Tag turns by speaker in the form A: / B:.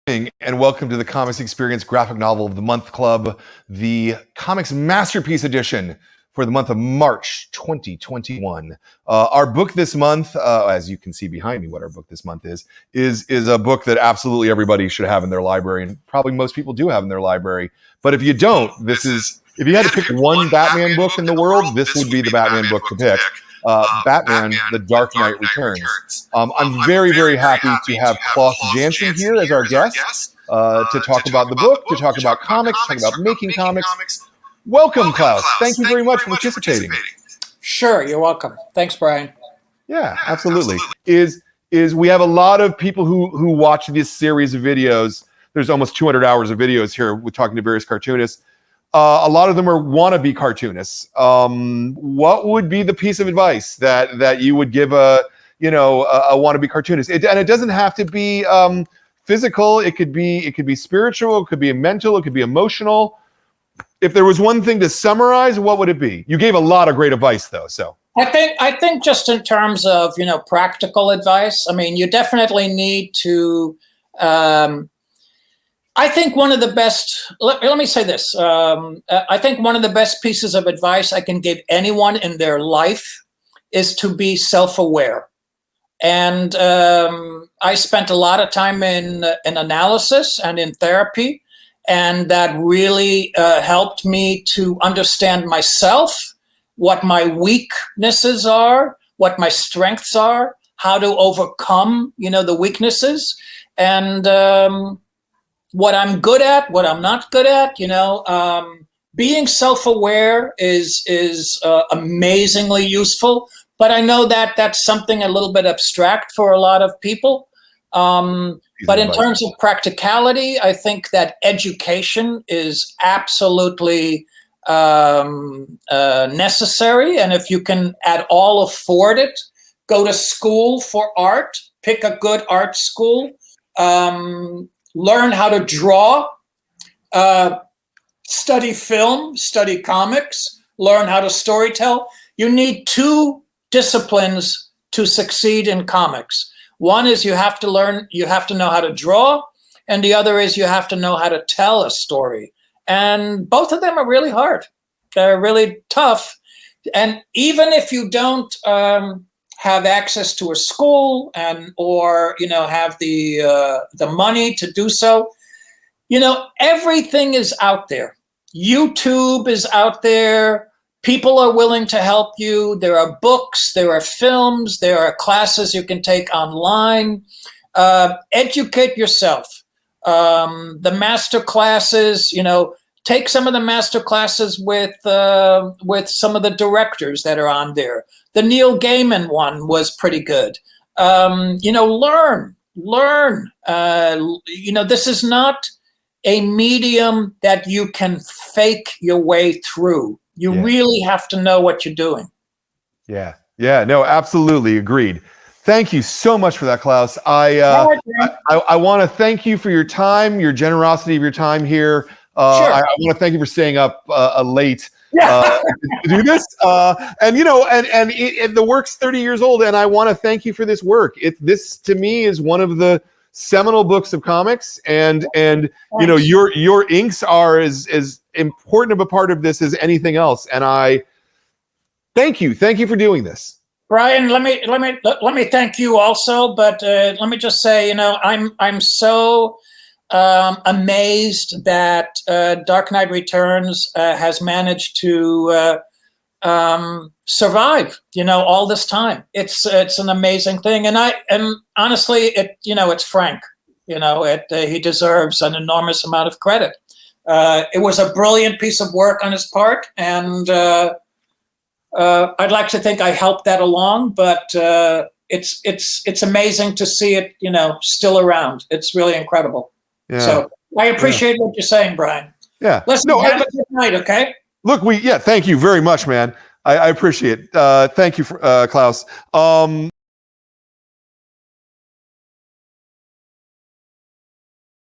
A: And welcome to the Comics Experience Graphic Novel of the Month Club, the Comics Masterpiece Edition for the month of March 2021. Our book this month, as you can see behind me what our book this month is a book that absolutely everybody should have in their library, and probably most people do have in their library. But if you don't, if you had to pick one Batman book in the world, this would be the Batman book to pick. Batman, The Dark Knight Returns. I'm very, very happy to have Klaus Janson here as our guest to talk about the book, to talk about comics, to talk about making comics. Welcome, Klaus. Thank you very much for participating.
B: Sure, you're welcome. Thanks, Brian.
A: Yeah, absolutely. Is we have a lot of people who watch this series of videos. There's almost 200 hours of videos here with talking to various cartoonists. A lot of them are wannabe cartoonists. What would be the piece of advice that you would give a wannabe cartoonist? And it doesn't have to be physical. It could be spiritual. It could be mental. It could be emotional. If there was one thing to summarize, what would it be? You gave a lot of great advice, though. So
B: I think just in terms of practical advice. I mean, you definitely need to. I think one of the best, let me say this. I think one of the best pieces of advice I can give anyone in their life is to be self-aware. And I spent a lot of time in analysis and in therapy, and that really helped me to understand myself, what my weaknesses are, what my strengths are, how to overcome, the weaknesses, and what I'm good at, what I'm not good at. Being self-aware is amazingly useful, but I know that that's something a little bit abstract for a lot of people. But in terms of practicality, I think that education is absolutely necessary. And if you can at all afford it, go to school for art, pick a good art school, learn how to draw, study film, study comics, learn how to storytell. You need two disciplines to succeed in comics. One is you have to know how to draw, and the other is you have to know how to tell a story. And both of them are really hard. They're really tough. And even if you don't have access to a school or have the money to do so, everything is out there. YouTube is out there. People are willing to help you. There are books, there are films, there are classes you can take online. Educate yourself. The master classes, take some of the master classes with some of the directors that are on there. The Neil Gaiman one was pretty good. Learn. This is not a medium that you can fake your way through. You really have to know what you're doing. Yeah,
A: no, absolutely agreed. Thank you so much for that, Klaus. I want to thank you for your time, your generosity of your time here.
B: Sure.
A: I want to thank you for staying up late to do this. And the work's 30 years old, and I want to thank you for this work. This to me is one of the seminal books of comics, and your inks are as important of a part of this as anything else. And I thank you for doing this.
B: Brian, let me thank you also. But let me just say, I'm so amazed that Dark Knight Returns has managed to survive, all this time. It's an amazing thing, and honestly, it's Frank. He deserves an enormous amount of credit. It was a brilliant piece of work on his part, and I'd like to think I helped that along. But it's amazing to see it, still around. It's really incredible. Yeah. So I appreciate what you're saying, Brian.
A: Yeah.
B: Listen, have a good night, okay?
A: Look, thank you very much, man. I appreciate it. Thank you, Klaus.